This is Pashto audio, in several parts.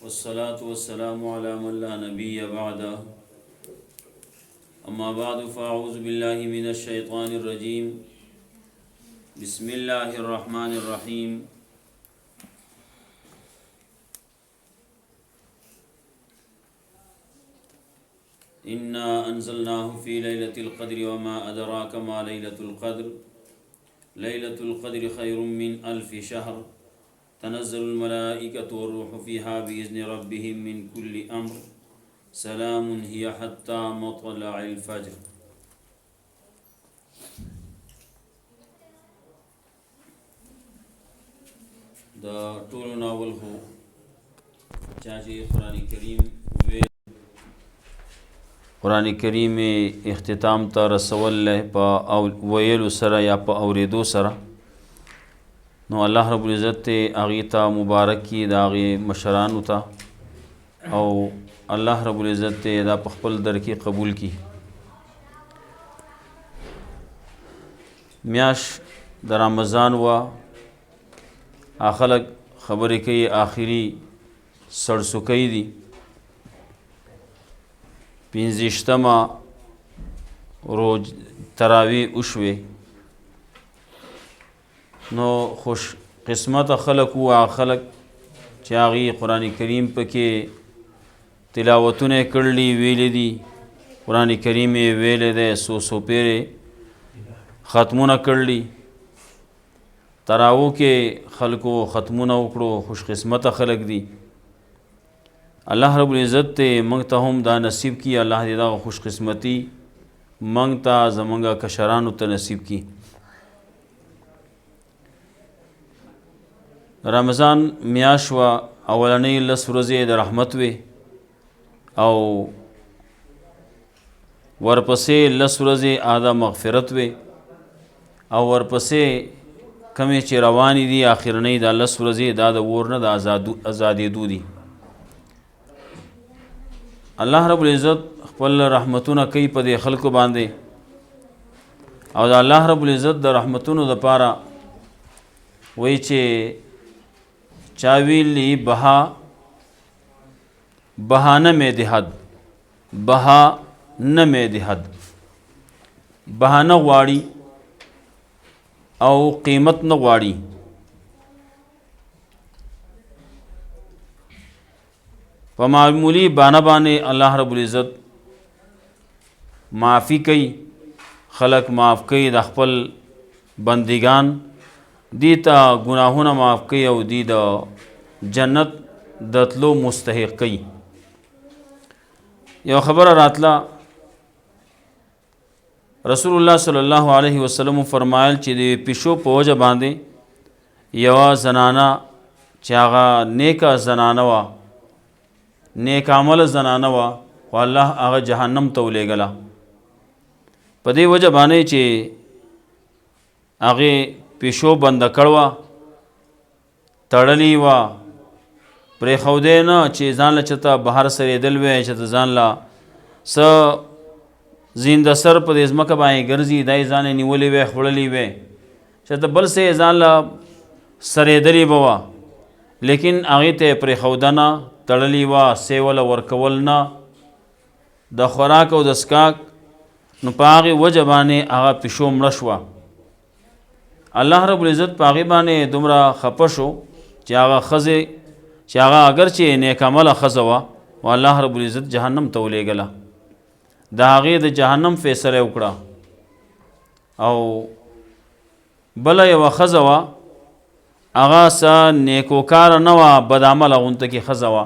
والصلاة والسلام على من لا نبي بعده أما بعد فأعوذ بالله من الشيطان الرجيم بسم الله الرحمن الرحيم إنا أنزلناه في ليلة القدر وما أدراك ما ليلة القدر ليلة القدر خير من 1000 شهر تنزل الملائكة والروح فيها بإذن ربهم من كل أمر سلام هي حتى مطلع الفجر. دا ټول ناول هو چاچی قرآن کریم اختتام ته رسول له په ویلو سره یا په اوریدو سره نو الله رب العزت ته هغې ته مبارک کي د هغې مشرانو ته او الله رب العزت ته دا په خپل در کې قبول کي. میاش د رمضان و خلک خبرې کوي آخري سړسوکی دي 15مه روز تراوی وشوې نو خوش قسمت خلق و خلق چې هغې قرآن کریم پکې تلاوتونه کړلي ویلي دي قرآن کریم یې ویلی دی څو پیرې ختمونه کړلي تراو کې خلکو ختمونه وکړو خوش قسمته خلق دي. الله رب العزت ته موږ ته هم دا نصیب کی الله دې دا خوش قسمتی موږ ته زمونږ کشرانو ته نصیب کی. رمضان میاشت و اولنۍ 10 ورځې د رحمت وې او ورپسې 10 ورځې د مغفرت وې او ورپسې کمې چې روانې دي آخرنۍ دا 10 ورځې دا د اور نه د ازادېدو دي. الله رب العزت خپل رحمتونه کوي په دې خلکو باندې او د الله رب العزت د رحمتونو دپاره وایي چې چا ویلي بها نه مې د حد بها نه مې د حد بهانه غواړي او قیمت نه غواړي. په معمولی بانه باندې الله رب العزت معافی کوي خلق معاف کوي د خپل بندگان دی ته گناهونه معاف کوي او دی د جنت د تلو مستحق کوي. یو خبره راتله رسول الله صلی الله علیه وسلم فرمایل چې د پیشو په وجه باندې یوه زنانه چې هغه نیکه زنانه وه نیک عمل زنانه وه خو الله هغه جهنم ته ولېږله په دې وجه باندې چې هغې پیشو بنده کړ وه تړلې وه پرېښودی نه چې ځان له چېرته بهر سرېدل وی چې ځان له څه زینده سر په دې ځمکه باندې ګرځي دا یې ځان یې نیولې وی خوړلې وی چېرته بل څه یې ځان له سرېدلې به وه لیکن هغې ته یې پرېښوده نه تړلی وه سیول ورکول نه د خوراک او د څښاک نو په هغې وجه باندې هغه پیشو مړه شوه. الله رب العزت په هغې باندې دومره خفه شو چې هغه ښځې چې هغه اگر چې نیک عمله ښځه وه و الله رب العزت جهنم ته ولېږله د هغې د جهنم فیصله وکړه. او بله یوه ښځه وه هغه څه نیکوکاره نه وه بد عمله غونته کې ښځه وه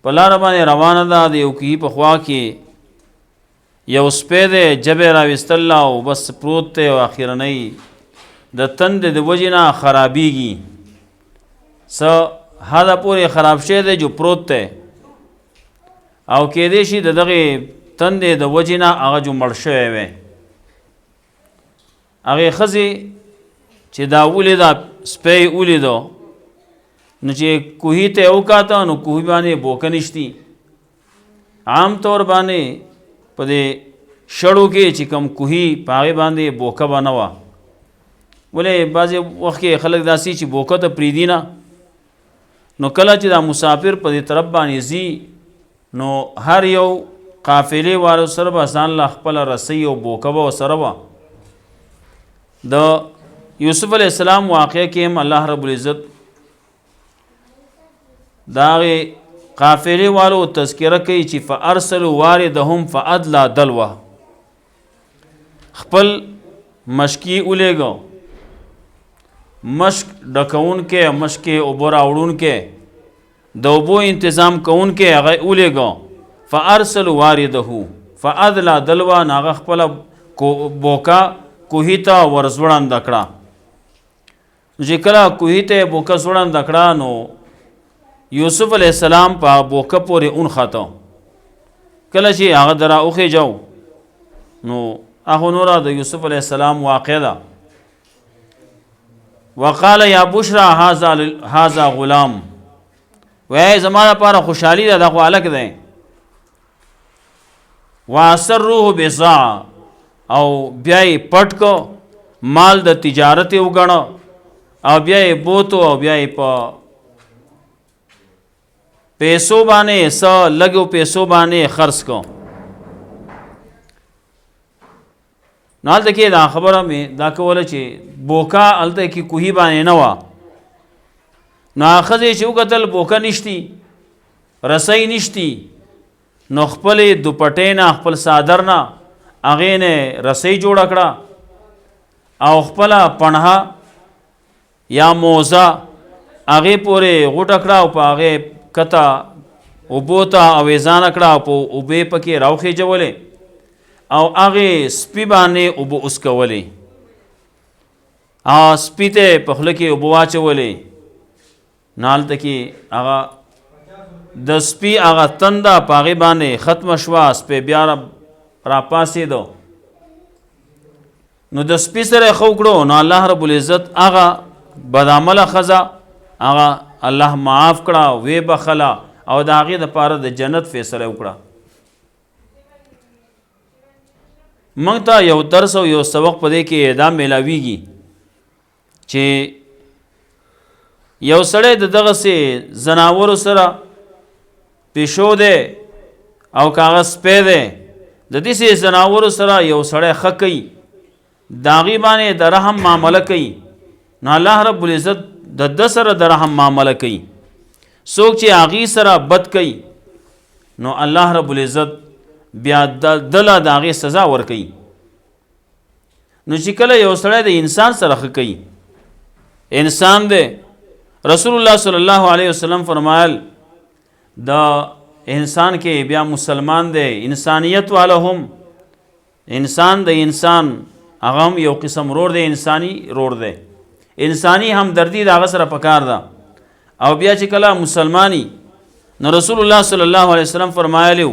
په لاره باندې روانه ده د یو کوهي په خوا کې یو سپی دی جبې راویستله او بس پروت دی او اخرنۍ د تندې د وجې نه خرابېږي څه حده پورې خراب شوی دی جو پروت دی او کیدای شي د دغې تندې د وجې نه هغه جو مړ شوی وی. هغې ښځې چې دا ولیده سپی یې ولیدو نو چې کوهي ته یې وکاته نو کوهي باندې بوکه نشتي. عام طور باندې په دې شړو کې چې کوم کوهي په هغې باندې بوکه به نه وه ولې بعضې وخت کې خلک داسې چې بوکه ته پرېږدي نه، نو کله چې دا مسافر په دې طرف باندې ځي نو هر یو قافلې والو سره به ځان له خپله رسۍ او بوکه به ورسره وه. د یوسف علیه السلام واقعه کې هم الله رب العزت د هغې قافلې والو تذکره کوي چې فارسلوا واردهم فادلی دلوه، خپل مشکي ولیږه، مشک ډکوونکی، مشکې اوبه راوړونکی، د اوبو انتظام کوونکی هغه ولیږه. فارسلوا وارده فادلی دلوه، نو هغه خپله بوکه کوهي ته ورزوړنده کړه. چې کله کوهي ته یې بوکه زوړنده کړه نو یوسف علیه السلام په بوکه پورې اونخته. کله چې هغه د راوخېجو نو هغه نوره د یوسف علیه السلام واقع ده. وقال یا بشرا هذا غلام، وایي زما لپاره خوشحالي ده، دا خو هلک دی. واسروه بضاعه، او بیا یې پټ کو، مال د تجارت یې وګڼه، او بیا یې بوتو، او بیا یې په پیسو باندې څه لږو پیسو باندې خرڅ کو. نو هلته کې دا خبره مې دا کوله چې بوکه هلته کې کوهي باندې نه وه. نو ښځې چې وکتل بوکه نشتي، رسۍ نشتي، نو خپلې دوپټې نه، خپل څادر نه هغې نه رسۍ جوړه کړه، او خپله پڼهه یا موزه هغې پورې غوټه کړه، او په هغې کته اوبو ته اویزانه کړه، او په اوبې پکې راوخېجولې، او هغې سپي باندې اوبه اسکولې، سپي ته یې په خوله کې اوبه واچولې. نو هلته کې هغه د سپي هغه تنده په هغې باندې ختمه شوه، سپی بیا راپاسېدو. نو د سپي سره یې ښه وکړو، نو الله رب العزت هغه بدعمله ښځه هغه الله معاف کړه، ویې بخله، او د هغې دپاره د جنت فیصله وکړه. موږ ته یو درس او یو سبق په دې کې دا میلاویږي چې یو سړی د دغسې ځناورو سره پیشو دی او که هغه سپی دی، د داسې ځناورو سره یو سړی ښه کوي، د هغې باندې د رحم معامله کوي، نو الله رب العزت د ده سره د رحم معامله کوي. څوک چې هغې سره بد کوي نو الله رب العزت بیا دله د هغې سزا ورکوي. نو چې کله یو سړی د انسان سره ښه کوي، انسان دی، رسول الله صلی الله علیه وسلم فرمایل د انسان کې بیا مسلمان دی، انسانیت والا هم، انسان د انسان هغه هم یو قسم رور دی، انسانی رور دی، انسانی همدردي د هغه سره پکار ده. او بیا چې کله مسلمانی، نو رسول الله صلی الله علیه وسلم فرمایلی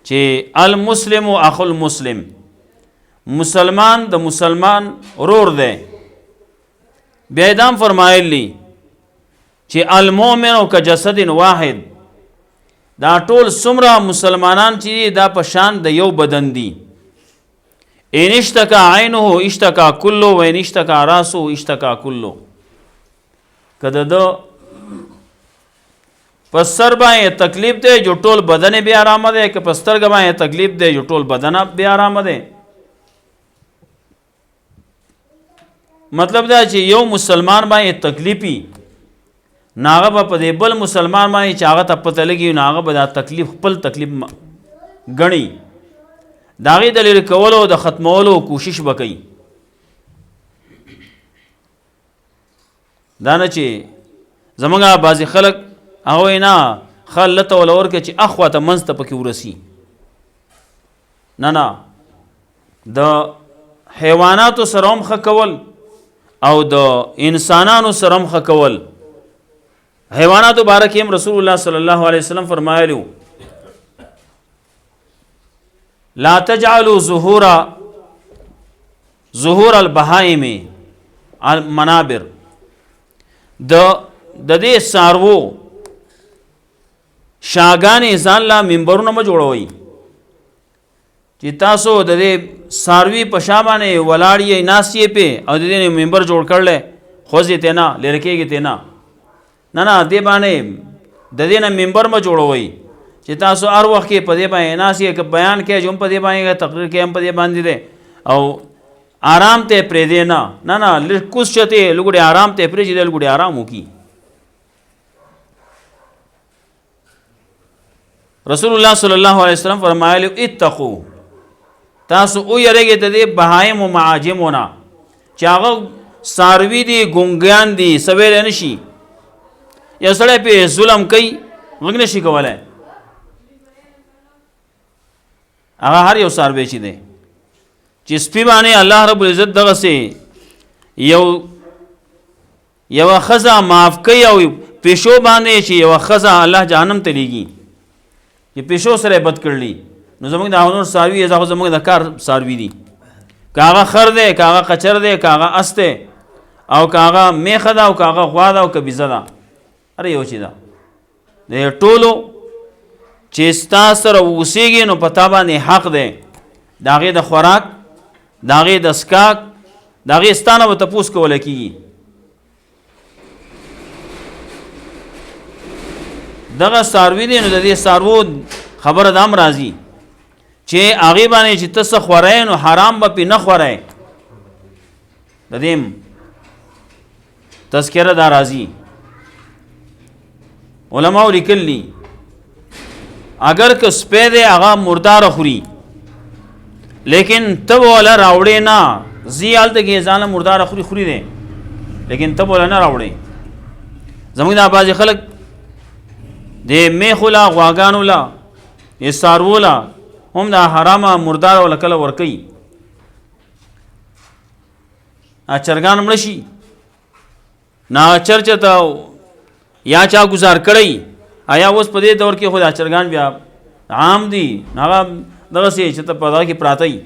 چې المسلم اخو المسلم، مسلمان د مسلمان رور دی. بیا دام فرمایلی چې المؤمن کجسد واحد، دا ټول څومره مسلمانان چې دا په شان د یو بدن دي. ان اشتکا عینه اشتکا کلو و ان اشتکا راسو اشتکا کلو، که د په سر باندې تکلیف دی جو ټول بدن بیا آرامه دی، که په سترګه باندې تکلیف دی جو ټول بدن بیا آرامه دی. مطلب دا چې یو مسلمان باندې تکلیفي، نو هغه به په دې بل مسلمان باندې چې هغه ته پته لګي، نو هغه به دا تکلیف خپل تکلیف ګڼي، د هغې د لرې کولو د ختمولو کوشش به کوي. دا نه چې زمونږ بعضې خلک هغه وایي نه ښه لته وله ورکړه چې اخوا ته منځ ته پکې ورسي. نه نه، د حیواناتو سره هم ښه کول او د انسانانو سره هم ښه کول. حیواناتو باره کې هم رسول الله صلی الله علیه وسلم فرمایلی لا تجعلوا ظهور البهائم المنابر، د دې څاروو شاګانې ځان لا منبرونه مه جوړوئ، چې تاسو د دې ساروي په شا باندې ولاړ یې ناست یې پې او د دې منبر جوړ کړلی خوځې تی نه لرې کېږي تی نه دې باندې د دې نه منبر مه جوړوئ چې تاسو هر وخت کې په دې باندې ناست یې که بیان کوې چې هم په دې باندې تقریر کې هم په دې باندې دی او آرام ته پرېږدې نه لږ کوز چتې لږ آرام ته پرېږدې لږ آرام وکړي. رسول الله صلی الله علیه وسلم فرمایلی اتقو تاسو او یریږئ د دې بهایم و معاجمو نه چې هغه څاروي دي ګونګیان دي سویلی نه شي یو سړی پې ظلم کوي غږ نه شي کولی هغه هر یو څاروی چې دی چې سپي باندې الله رب العزت دغسې یوه ښځه معاف کوي او پیشو باندې چې یوه ښځه الله جهنم ته لیږي چې پیشو سره بد کړلی نو زموږ د هغه نور څاروي هغه زموږ د کار څاروي دي که هغه خر دی که هغه قچر دی که هغه اس دی او که هغه میخه ده او که هغه غوا ده او که بیزه ده هر یو چې ده د ټولو چې ستا سره اوسېږي نو په تا باندې حق دی د هغې د خوراک د هغې د څښاک د هغې ستا نه به تپوس کولی کېږي. دغه څاروي دی نو د دې څاروو خبره دا هم راځي چې هغې باندې چې ته څه خورئ نو حرام به پې نه خورئ د دې تذکره دا راځي. علماء لیکلي اگر که سپی دی هغه مرداره خوري لیکن ته به وله راوړې نه ځي هلته کې ځانله مرداره خوري دی لیکن ته به وله نه راوړې. زموږ دا بعضې خلک د میخو له غواګانو له د څاروو له هم دا حرامه مرداره وله کله ورکوي چرګان مړه شي نه چر چېرته یا چا ګزار کړی آیا اوس په دې دور کې خو دا چرګان بیا عام دي هغه دغسې چې ته په دغه کې پراته وي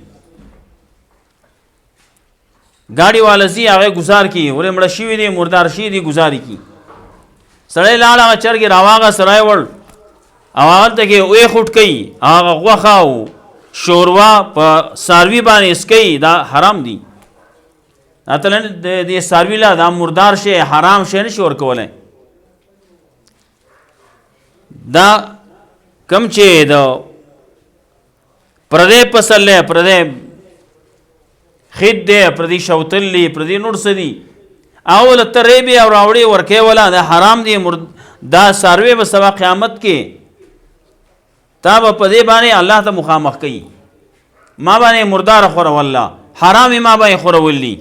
ګاډي والا ځي هغه ګزار کړي ولې مړه شوي دي مردار شوي دي ګزار یې کړي سړی لاړ هغه چرګې راواغه سړی وړ او هلته کې ویې خوټ کوي هغه غوښه او شوروا په څاروي باندې اسکوي دا حرام دي مثلا د دې څاروي له دا مردار شی حرام شی نه شي ورکولی. دا کم چې د پردی فصل دی پردی خید دی پردی شوتل دی پردی نور څه دي هغه له ته ریبې او راوړې ورکوې وله دا حرام دی دا څاروی به سبا قیامت کې تا به په دې باندې الله ته مخامخ کوي ما باندې مرداره خورول حرام ما باندې خورول دي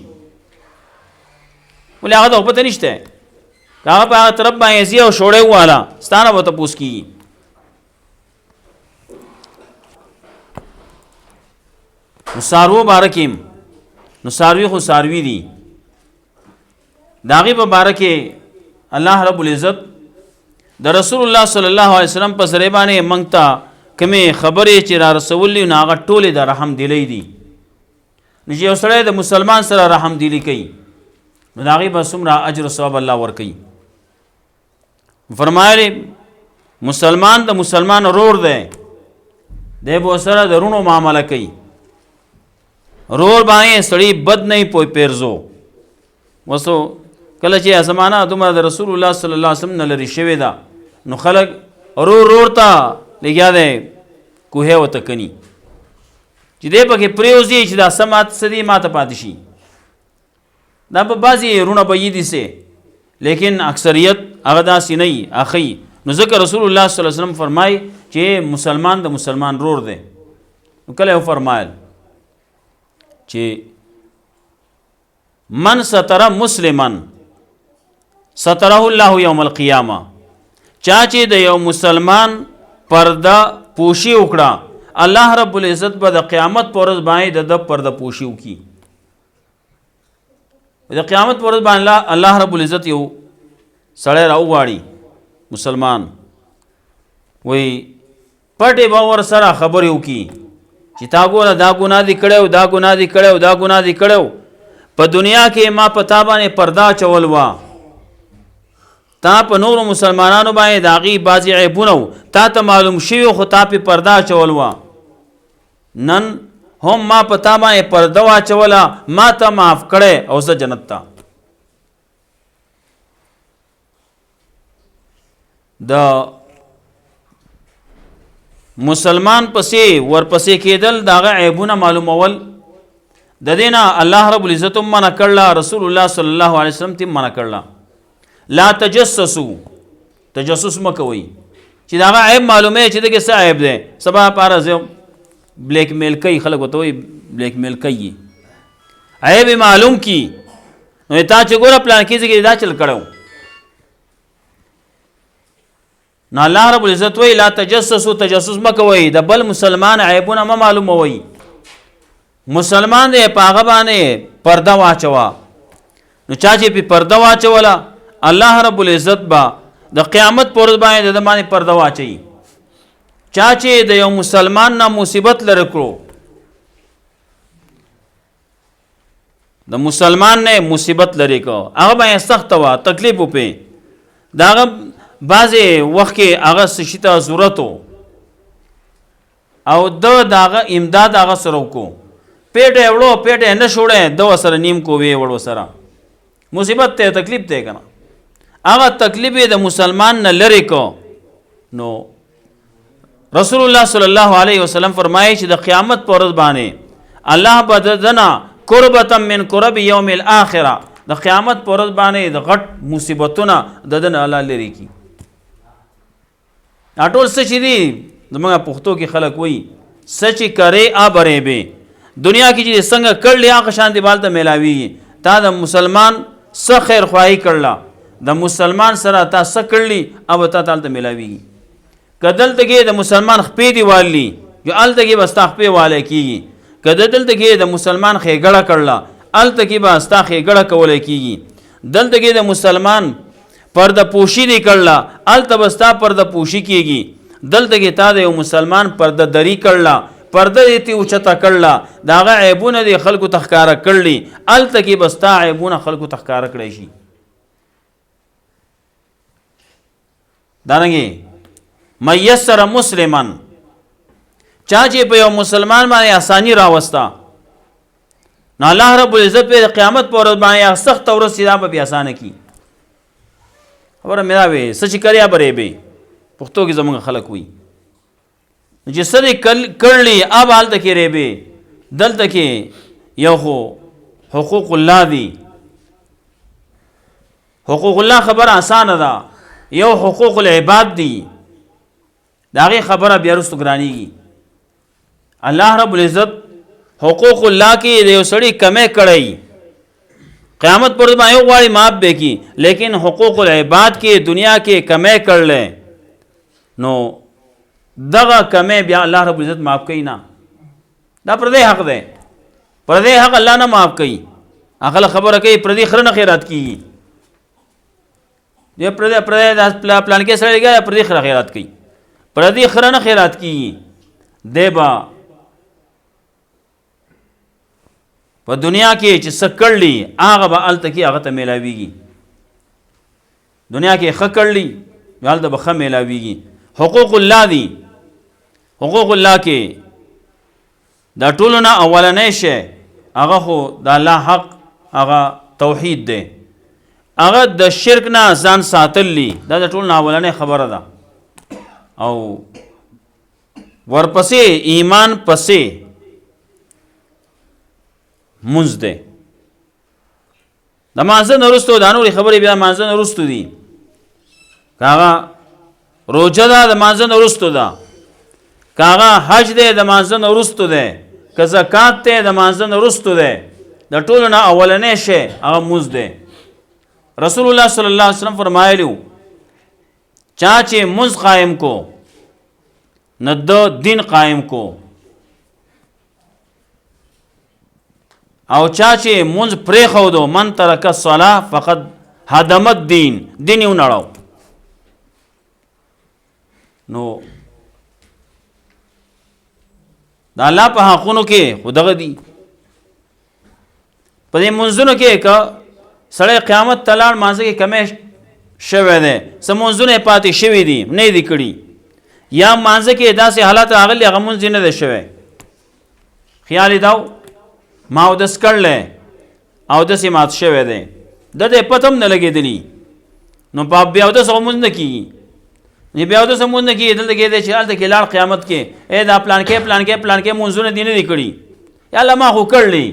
ولې هغه ته خو پته نشته که هغه په هغه طرف باندې ځي او شوړی وواله ستا نه به تپوس کېږي. نو څاروو باره کې نو څاروي خو څاروي دي د هغې په باره کې الله رب العزت د رسول الله صلی الله علیه وسلم په ذریعه باندې موږ ته کومې خبرې چې را رسولي نو هغه ټولې د رحم دلۍ دي. نو چې یو سړی د مسلمان سره رحم دلي کوي نو د هغې به څومره اجر و ثواب الله ورکوي. فرمایلی مسلمان د مسلمان رور دی دی به ورسره د رونو معامله کوي رور باندې سړی بد نه پوی پیرزو وسو کله چې زمانہ دومره د رسول الله صلی الله علیه وسلم نه لرې شوې ده نو خلک رور ته لګیا دی کوهې ورته کني چې دی پکې پرېوځي چې دا څه ماته څه دي ماته پاتې شي دا به بعضې رونه به یي دي سې لیکن اکثریت هغه داسې نه وي اخی نو ځکه رسول الله صلی الله علیه وسلم فرمایي چې مسلمان د مسلمان رور دی. نو کله یې وفرمایل چې من ستر مسلمن ستره الله یوم القیامه چا چې د یو مسلمان پرده پوشي وکړه الله رب العزت به د قیامت پر ورځ باندې د پرده پوشي وکړي. د قیامت پر ورځ باندې الله رب العزت یو سړی راوغواړي مسلمان وی پټې به ورسره خبرې وکړي چې تا ګوره دا ګناه دې کړی دا ګناه دې کړی دا ګناه دې کړی په دنیا کې ما په تا باندې پرده اچول وه تا په نورو مسلمانانو باندې د هغې بعضې عیبونه تا ته معلوم شوي خو تا پې پرده اچول وه نن هم ما په تا باندې پرده واچوله، ما ته معاف کړی او زه جنت ته. د مسلمان پسې ورپسې کېدل د هغه عیبونه معلومول، د دې نه الله رب العزت هم منع کړله، رسول الله صلی الله علیه وسلم ته منع کړله. لا تجسسو، تجسس مه کوئ چې د هغه عیب معلومه چې دغه څه عیب دی. سبا پاره زه بلیک میل کوي، خلک ورته وایي بلیک میل کوي، عیب معلوم کی نو تا چې ګوره پلان کې ځکه دا چل کړو. نو الله رب العزت وی لا تجسسو، تجسس مه کوئ، د بل مسلمان عیبونه مه معلوموئ. مسلمان دی په هغه باندې پرده واچوه. نو چا چې په پرده واچوله الله رب العزت به د قیامت پر ورځ باندې د باندې پرده واچوي. چا چې د یو مسلمان نه مصیبت لري کړو، د مسلمان نه مصیبت لري کو، هغه باندې سخت وا تکلیف وپې، داغه بعضې وخت کې هغه څه شي ته ضرورت او داغه امداد هغه سره وکړو، پیټ یې وړو پیټ یې نه شوړی، د ورسره نیم کو وی وړو سره مصیبت ته تکلیف دی که نه، هغه تکلیف یې د مسلمان نه لرې کو. نو رسول الله صلی الله علیه وسلم فرمایي چې د قیامت په ورځ باندې الله به د دنه قربة من قرب یوم الاخره، د قیامت په ورځ باندې د غټ مصیبتونه د دنه الله لرې کړي. دا ټول څه چې دي زموږ پښتو کې خلک وایي څه چې کرې آبرې به، دنیا کې چې څنګه کړلې هغه شان دی بالته میلاویږي. تا د مسلمان څه خیر خواهی کړله، د مسلمان سره تا څه کړلی او تا تالته میلاویږي. که دلته کې د مسلمان خپې دی والی جو هلته کې به ستا خپې والی کېږي، که دلته کې د مسلمان ښېګړه کړله هلته کې به ستا ښېګړه کولی کېږي، دلته کې د مسلمان پرده پوشي دی کړله هلته به ستا پرده پوشي کېږي، دلته کې تا د یو مسلمان پرده دری کړله، پرده دې تی اوچته کړله، د هغه عیبونه دې خلکو ته ښکاره کړلي، هلته کې به ستا عیبونه خلکو ته ښکاره کړی شي. دارنګې میسر مسلمن، چا چې په یو مسلمان باندې آسانی راوسته نو الله رب العزت په قیامت په ورځ باندې سخت ورځ سیدا به آسانه کی. خبره مې دا وې څه چې کریا برې به پښتو کې زموږ خلک وي چې څه دې کړلي اب هلته کې ریبې، دلته کې یو خو حقوق الله دي. حقوق الله خبره اسانه ده، یو حقوق العباد دي، د هغې خبره بیا رستو ګرانېږي. الله رب العزت حقوق الله کې د یو سړي کمی کړی، قیامت پر ورځ باندې غواړي معاف به کړي، لیکن حقوق العباد کې دنیا کې کمی کړلی نو دغه کمی بیا الله رب العزت معاف کوي نه. دا پردی حق دی، پردی حق الله نه معاف کوي. هغه خبره کوي پردی خره نه خیرات کېږي، دی پردی پلان کې سړی لګیا پردی خره خیرات کوي، پردی خره نه خیرات کېږي. دی به په دنیا کې چې څه کړلي هغه به هلته کې هغه ته میلاویږي، دنیا کې ښه کړلي هلته به ښه میلاویږي. حقوق الله دي، حقوق الله کې دا ټولو نه اولنی شی هغه خو د الله حق هغه توحید دی، هغه د شرک نه ځان ساتلی، دا د ټولو نه اولنی خبره ده. او ورپسې ایمان پسې منځ دی. د مانځه نه وروستو دا نورې خبرې بیا مانځه نه وروستو دي، که هغه روژه ده د مانځه نه وروستو ده، که هغه حج دی د مانځه نه وروستو دی، که زکات دی د مانځه نه وروستو دی، د ټولو نه اولنی شی هغه مونځ دی. رسول الله صلی الله علیه وسلم فرمایلی چا چې مونځ قایم کو نه د دین قایم کو، او چا چې مونځ پرېښودو من ترک الصلاة فقد هدم الدین، دین یې ونړاو. نو د الله په حقونو کې خو دغه دي. په دې منځونو کې که سړی قیامت ته لاړ مانځه کې کمی شوی دی، څه منځونه یې پاتې شوي دي نه یې دي کړي، یا مانځه کې داسې حالات راغلي هغه منځ یې نه دی شوی، خیال داو ما اودس کړل او داسې مات شوی دی د دې پته هم نه لګېدلي نو په بیا اودس مونځ نه کېږي بیا اودس مونځ نه کېږي دلته کې دی چې هلته کې لاړ قیامت کې دا پلانکې مونځونه دې نه دي کړي یا الله ما خو کړلی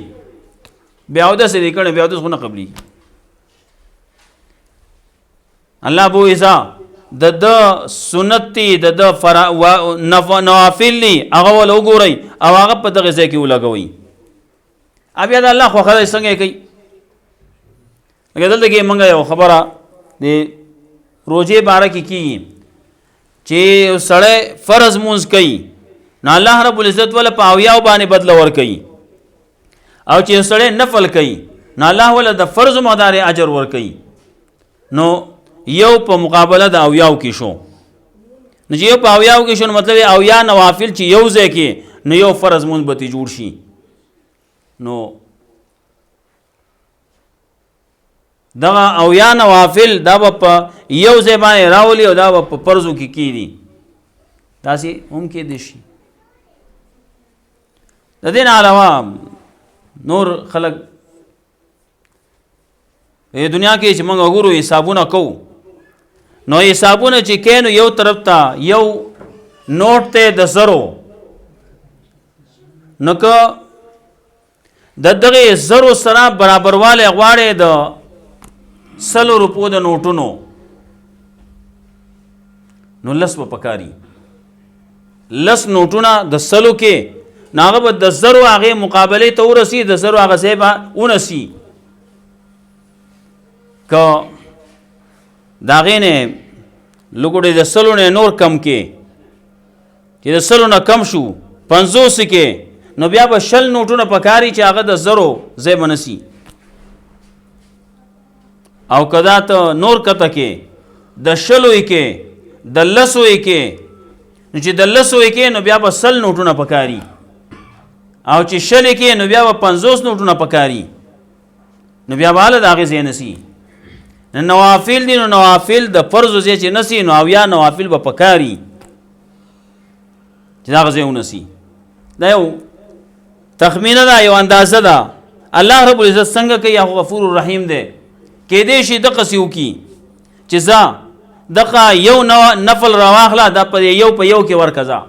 بیا اودس دې کړی بیا اودس خو نه قبلي الله بو ایسا د سنت دي د نوافل دي هغه ول وګورئ او هغه په دغه ځای کې ولګوئ بیا د الله خو خدای څنګه کوي لکه دلته کې موږ یو خبره د روزې باره کې کېږي چې سړی فرض مونځ کوي نو الله رب العزت وله په اویاو باندې بدله ورکوي او چې سړی نفل کوي نو الله وله د فرض مقدار اجر ورکوي نو یو په مقابله د اویاو کې شو نو چې یو په اویاو کې شو نو مطلب اویا نوافل چې یو ځای کې نو یو فرض مونځ به جوړ شي نو دغه اویا نوافل دا په یو ځای باندې راولي او دا په فرضو کې کېدي داسې هم کېدی شي د دې نه علاوه نور خلک په دنیا کې چې موږ وګورو حسابونه کوو نو حسابونه چې کینو یو طرف ته یو نوٹ ته د زرو نو که د دغه زرو سره برابرواله غواړي د 100 روپو د نوټونو نو لس په پکاري لس نوټونه د 100 کې ناغه به د زرو هغه مقابله ته ورسی د زرو هغه سیبه اونسی ک داغه نه لګوډه د 100 نه نور کم کې چې د 100 نه کم شو 50 کې نو بیا به 100 نوټونه پکاري چې هغه د زرو زیب نسی او کدا ته نور کته کې د 100 کې د 100 کې نو چې د 100 کې نو بیا به 100 نوټونه پکاري او چې 100 کې نو بیا به 50 نوټونه پکاري نو بیا به د هغه زین نسی نوافل دي نو نوافل د فرض زې چې نسی نو او یا نوافل به پکاري چې دا غزه ونسی دا یو تخمینه ده یو اندازه ده الله رب العزت څنګه کوي هغه غفور الرحیم دی کې دې شي د قصیو کی چې ځا دغه یو نفل راواخلا د په یو کې ورکزا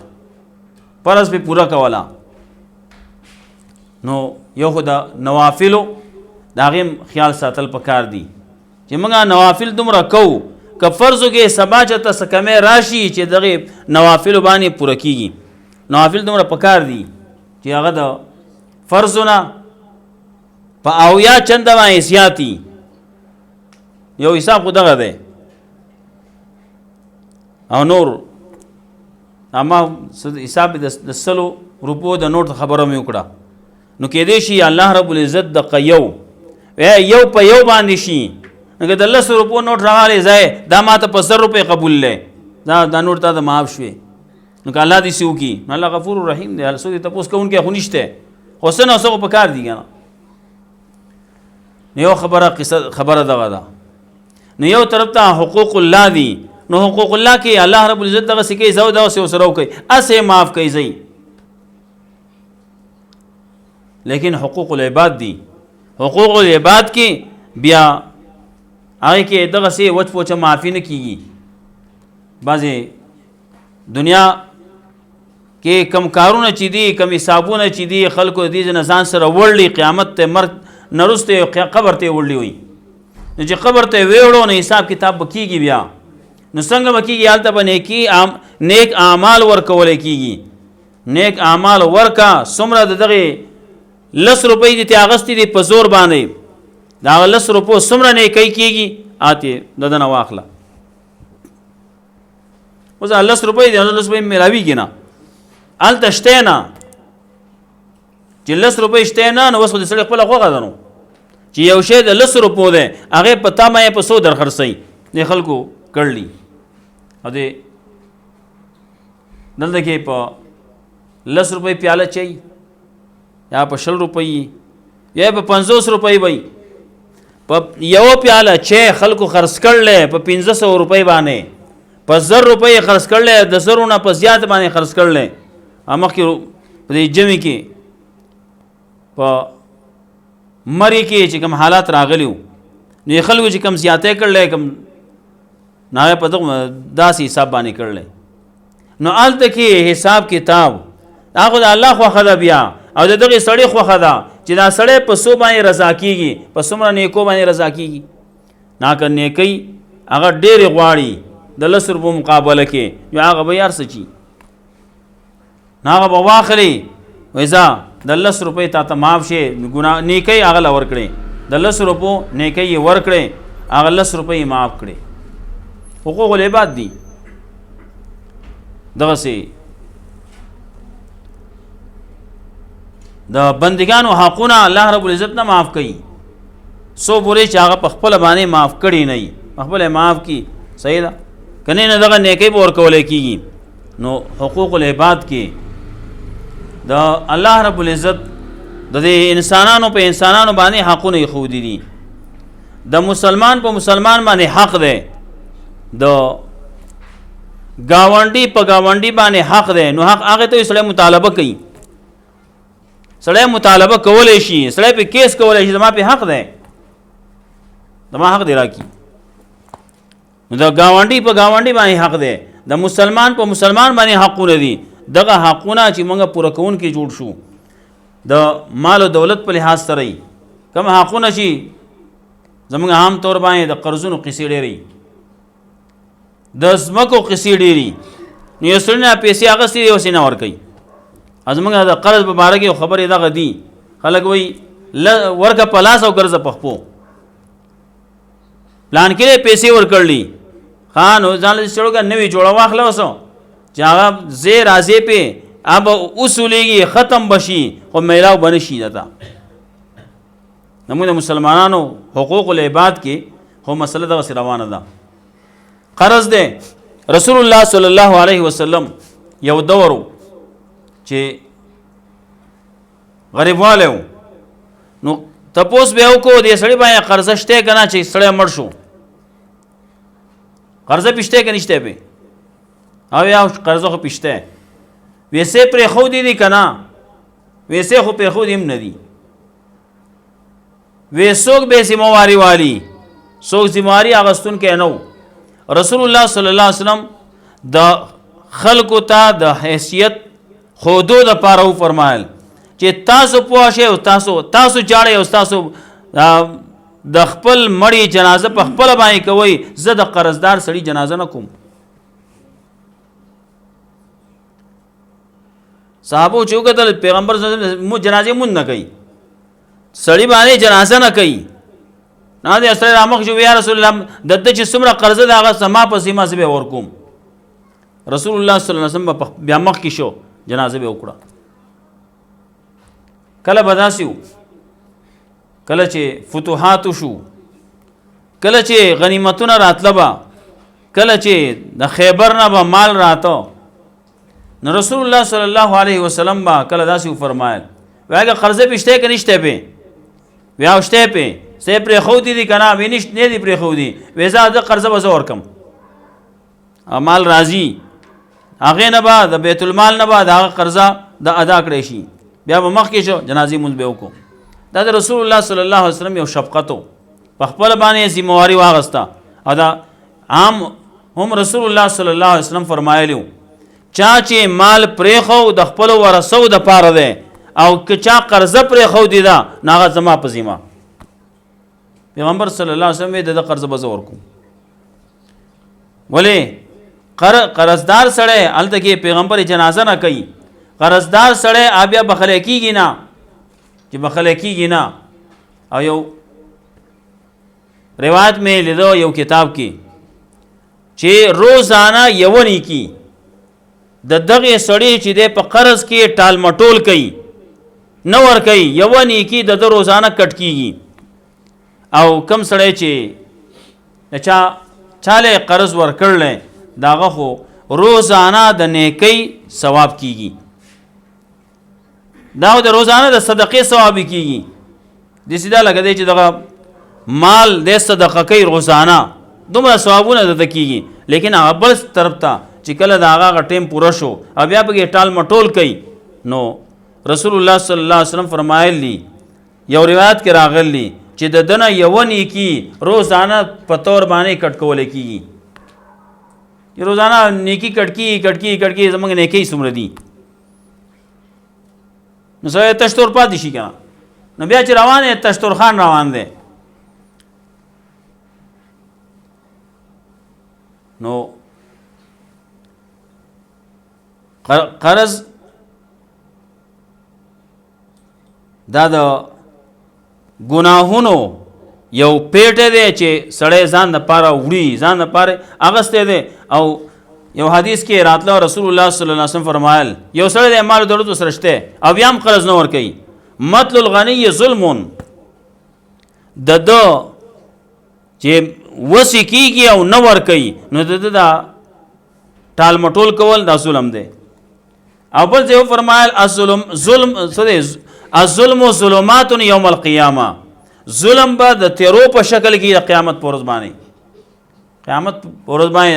فرض په پورا کولا نو یو خدا نوافلو داغه خیال ساتل پکار دی چې موږ نوافل دومره کو که فرضو کې سبا چته سکمه راشي چې دغه نوافل باندې پوره کیږي نوافل دومره پکار دی چې هغه د فرضونه په اویا چنده باندې سیاتی یو حساب خو دغه دی او نور اما حساب د 100 روپو د نوٹ خبره مې وکړه نو کې دې شي الله رب العزت د قیو یو په یو باندې شي نګه د 100 روپو نوٹ راغلی ځای دا ماته په 100 روپے قبول لې دا نوٹ ته د معاف شوي نو که الله دې سیو کی الله غفور رحیم دی هل سودی تاسو کوونکې خو نشته حسن اوسه په کار دی کنه یو خبره دغه ده نو یو طرف ته حقوق الله دی نو حقوق الله کې الله رب العزت دغه سکی زو دا اوسه سره کوي اسه معاف کوي زئی لیکن حقوق العباد دی حقوق العباد کې بیا هغه کې دغه سي وچ پوچه معافي نه کیږي بعضې دنیا کې کم کارونه چې دي کم حسابونه چې دي خلکو دې نه ځان سره وړلي قیامت ته مرګ نرسته قبر ته وړلي وي نو چې قبر ته ویوړو نه حساب کتاب بکیږي بیا نو څنګه بکیږي حالت باندې کې نیک اعمال ورکول کیږي نیک اعمال ورکا څومره دغه 10 روپۍ دي ته اغستې دي په زور باندې دا 10 روپو څومره نه کوي کیږي آته ددن واخله اوس 10 روپۍ دي 10 روپۍ ملاويږي نه ال تشته نه چې 10 روپۍ شته نه نو وسو د سړي خپل خوغه دنو چې یو شی د 10 روپو ده هغه پتا مې په 100 در خرڅي د خلکو کړلی ا دې دلته کې په 10 روپۍ پیاله چي یا په 100 روپۍ یا په 500 روپۍ وای په یو پیاله چې خلکو خرڅ کړل په 1500 روپۍ باندې په 1000 روپۍ خرڅ کړل د زرونه په زیات باندې خرڅ کړل امه کې په دې جمع کې په مری کې چې کوم حالات راغلیو نو خلکو چې کوم زیاتې کړل کوم نه په داسې حساب باندې کړل نو آلته کې حساب کتاب هغه د الله خو خدا بیا او دغه سړی خو خدا چې دا سړی په سو باندې رضا کیږي په څومره نیکو باندې رضا کیږي نه که نیکی هغه ډېرې غواړي د 10 روپو مقابله کې نو هغه به یار څه چی نه هغه به واخلي ویزا د 10 روپۍ تا ته معاف شي ګناه نیکی هغه له ورکړې د 10 روپو نیکی یې ورکړې هغه 10 روپۍ معاف کړې حقوق العباد دي دغسې د بندگانو حقونه الله رب العزت نه معاف کوي سو پورې چې هغه په خپل باندې معاف کړي نه وي خپل معاف کی صحیح ده کنه نه دغه نیکی به ورکول کیږي نو حقوق العباد کې د الله رب العزت د انسانانو په انسانانو باندې حقونه خو دي د مسلمان په مسلمان باندې حق ده د گاونډي په گاونډي باندې حق ده نو حق هغه ته سړی مطالبه کوي سړی مطالبه کولای شي سړی په کیس کولای شي زما په حق ده زما حق دی راکی نو د گاونډي په گاونډي باندې حق ده د مسلمان په مسلمان باندې حقونه دي دغه حقونه چې موږ پوره کون کې جوړ شو د مال او دولت په لحاظ سره کوم حقونه چې زموږ عام طور باندې د قرضونو قصې ډېرې د ځمکو قصې ډېرې نو یو سړی نه پیسې اخیستې دي اوس یې نه ورکوي زموږ د قرض په باره کې خبرې دغه دي خلک وایي ورکه په لاس او ګرځه په خپو پلان کې پیسې ورکړلي ها نو ځان له سړو کا نوې جوړه واخله اوسو چې هغه زه راځي په اب اصولېږي ختم بشي خو میلاو بنشي دته نمونه مسلمانانو حقوق العباد کې خو مسله دغه روانه ده قرض ده رسول الله صلی الله علیه وسلم یو دورو چې غریبواله نو تپوس به وکړو دې سړی باندې قرض شته کنه چې سړی مړ شو قرض پښته کې نشته به او یا قرض خو پښته ویسه پر خو دي کنه ویسه خو پر خو دیم نه دي ویسوک به سیمواري والی سوک سیمواري اغستون کې نو رسول الله صلی الله علیه وسلم د خلقو ته د حیثیت خودو د پاره فرمایل چې تاسو پوښه او تاسو جاړې او تاسو د خپل مړی جنازه په خپل باندې کوي زه د قرضدار سړي جنازه نه کوم صحابو چې وکتل پیغمبر صلی الله علیه وسلم مو جنازه مون نه کوي سړی باندې جنازه نه کوي نه دې اسره رامخ جو یا رسول الله دته چې څومره قرض دا هغه سما په سیمه سبه ورکوم رسول الله صلی الله علیه وسلم بیا مخ کې شو جنازه به وکړه کله بداسیو کله چې فتوحات شو کله چې غنیمتونه راتلبا کله چې د خیبر نه به مال راته نو رسول الله صلی الله علیه وسلم با کله داسیو فرمایل واګه قرض پښته کې نشته به بیا وشته په سه پر خو دي کنه وینښت نه دي پر خو دي وېزا د قرض به زور کم مال راضی هغه نه بعد د بیت المال نه بعد هغه قرضه د ادا کړی شي بیا به مخ کې شو جنازي مونږ به وکړو دا د رسول الله صلی الله علیه وسلم یو شفقتو په خپل باندې ذمہواری واغستا ادا عام هم رسول الله صلی الله علیه وسلم فرمایلیو چا چې مال پرې خو د خپل ورثو د پاره ده او که چا قرض پرې خو دي دا ناغه زما په ذمہ پیغمبر صلی الله علیه وسلم د قرض بزور کو ولی قرضدار سره الته کې پیغمبر جنازه نه کوي قرضدار سره بیا بخله کیږي نه چې بخله کیږي نه او یو روایت میں لیدو یو کتاب کې چې روزانه یو نه کی د دغه سړی چې د په قرض کې ټال مټول کوي نو ور کوي یو نه کی د روزانه کټ کیږي او کم سړی چې چاله قرض ور کړل داغه خو روزانه د نیکی ثواب کیږي دا د روزانه د صدقې ثواب کیږي د سیدا لګیږي چې دغه مال د صدقه کوي روزانه دومره ثوابونه د کیږي لیکن هغه بل طرف ته چې کله داغه ټیم پوره شو بیا به ټال مټول کوي نو رسول الله صلی الله علیه وسلم فرمایلی یو روایت کې راغلی چې د دنه یو نیکی روزانه په تور باندې کټ کول کیږي روزانه نیکی کټکی زمونږ نیکی څومره دي نو سره تشتور پاتې شي کنه نو بیا چې روان یې تشتور خان روان دی نو قرض دا د ګناهونو یو پیټه دی چې سړی ځان دپاره وړي ځان دپاره اغستی دی او یو حدیث کې راتله رسول الله صلی الله علیه وسلم فرمایل یو سړی د مال دولت سره شته او بیا هم قرض نه ورکوي مطل الغنی ظلم د ده چې وسې کېږي او نه ورکوي نو د ده دا ټال مټول کول دا ظلم دی او بل ځای فرمایل الظلم ظلمات یوم القیامه ظلم به د تیرو په شکل کې د قیامت په ورځ باندې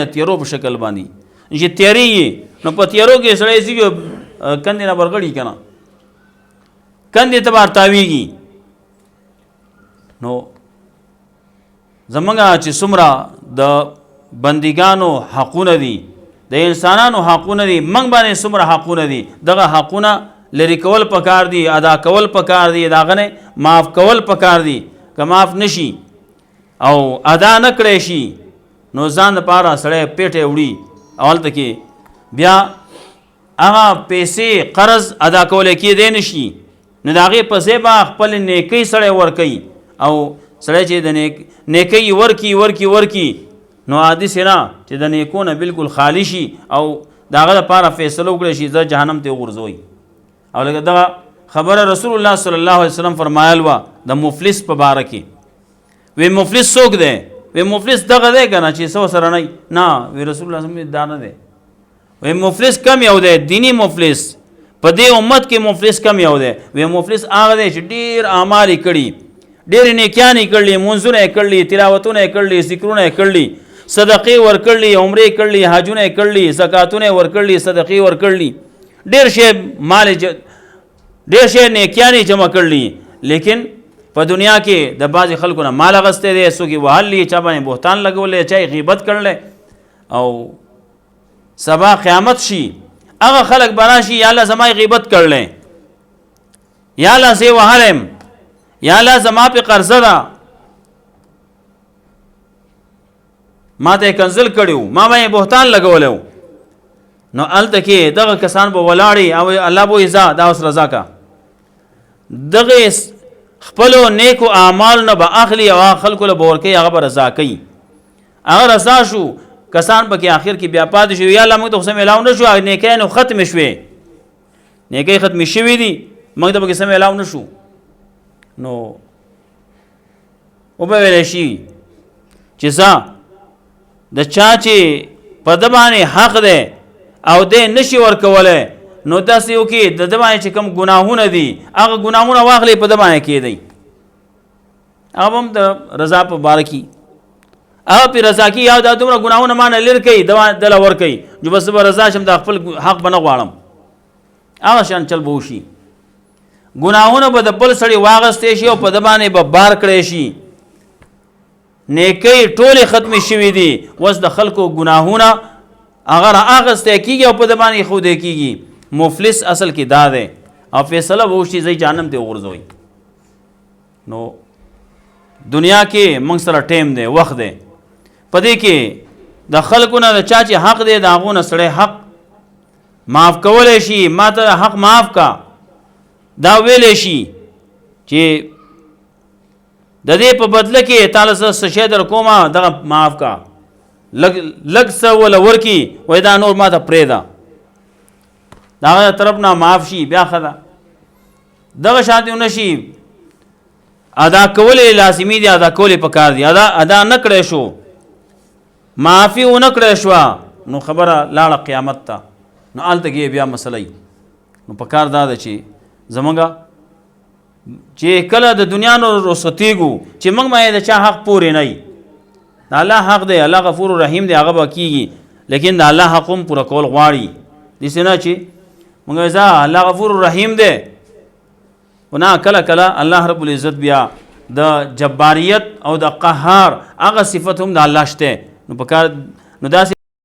د تیرو په شکل باندې چې تیریږي نو په تیرو کې سړی سي کندې نه برغړي که نه کندې ته به تاویږي نو زمونږ چې څومره د بندګانو حقونه دي د انسانانو حقونه دي موږ باندې څومره حقونه دي دغه حقونه لري کول پکار دي ادا کول پکار دي داغه نه معاف کول پکار دي که معاف نشي او ادا نه کړی شي نو ځان لپاره سړی پیټه وړي اولته کې بیا هغه پیسې قرض ادا کول کېدی نشي نو د هغې پسې به خپل نیکۍ سړی ورکوي او سړی چې د نیکۍ ورکي نو حدیث نه چې د نیکو نه بالکل خالی شي او د هغه دپاره فیصله وکړی شي زه جهنم ته وغورځوئ او لکه دغه خبره رسول الله صلی الله علیه وسلم فرمایل وه د مفلس په باره کې وی مفلس څوک دی وی مفلس دغه دی که نه چې څه ورسره نه وی رسول الله صلی دا نه دی وی مفلس کم یو دی دینی مفلس په دې امت کې مفلس کم یو دی وی مفلس هغه دی چې ډېر اعمال یې کړي ډېرې نیکیانې یې کړلي مونځونه یې کړلي تلاوتونه یې کړلي ذکرونه یې کړلي صدقې ورکړلي عمرې یې کړلي حجونه یې کړلي زکاتونه یې ورکړلي صدقې ورکړلي ډېر شی مال ډېر شی نیکیانې جمع کړلي لیکن په دنیا کې د بعضې خلکو نه مال اغستی دی څوک یې وهلی چا باندې بهتان لګولی چا یې غیبت کړلی او سبا قیامت شي هغه خلک به راشي یا الله زما یې غیبت کړلی یا الله زه یې وهلی یا الله زما پې قرضه ده ما ته یې کنزل کړی و ما باندې بهتان لګولی و نو هلته کې دغه کسان به ولاړي او الله به وایي ځه دا اوس رضا کا دغه خپلو نیکو اعمالو نه به اخلي او هغه خلکو له به ورکوي هغه به رضا کوي هغه رضا شو کسان پکې آخر کې بیا پاتې شو یا الله موږ ته خو څه میلاو نه شو نیکۍ نو ختمې شوې نیکۍ ختمې شوې دي موږ ته پکې څه میلاو نه شو نو وبه ویلی شي چې ځه د چا چې په ده باندې حق دی او دی نشي ورکولی نو داسې وکړي د ده باندې چې کوم ګناهونه دي هغه ګناهونه واخلي په ده باندې کېدی هغه هم د رضا په باره کې هغه پې رضا کي یا دا دومره ګناهونه ما نه لرې کوي دله ورکوي جو بس به رضا شم د خپل حق به نه غواړم هغه شان چل به وشي ګناهونه به د بل سړي واغستی شي او په ده باندې به بار کړی شي نیکۍ ټولې ختمې شوي دي اوس د خلکو ګناهونه هغه رااغستی کېږي او په ده باندې ایښودی کېږي مفلس اصل کې دا دی او فیصله به وشي ځئ جهنم ته وغورځوئ نو دنیا کې موږ سره ټیم دی وخت دی په دې کې د خلکو نه د چا چې حق دی د هغو نه سړی حق معاف کولی شي ما ته حق معاف کا دا ویلی شي چې د دې په بدله کې تعالی زه څه شی در کومه دغه معاف کا لږ څه وله ورکي وایي دا نور ما ته پرېږده د هغه طرف نه معاف شي بیا ښه ده دغه شانتې ونه شي ادا کولې لازمي دي ادا کولې پکار دي ادا نه کړی شو معافي ونه کړی شوه نو خبره لاړه قیامت ته نو هلته کې بیا مسله نو پکار دا ده چې زمونږ چې کله د دنیا نو رخصتېږو چې موږ باندې د چا حق پورې نه وي د الله حق دی الله غفور رحیم دی هغه به کېږي لیکن د الله حق هم پوره کول غواړي داسې نه چې موږ ځه الله غفور رحیم دی نه کله کله الله رب العزت بیا د جباریت او د قهار هغه صفت هم د الله شته نو پکار نو داسې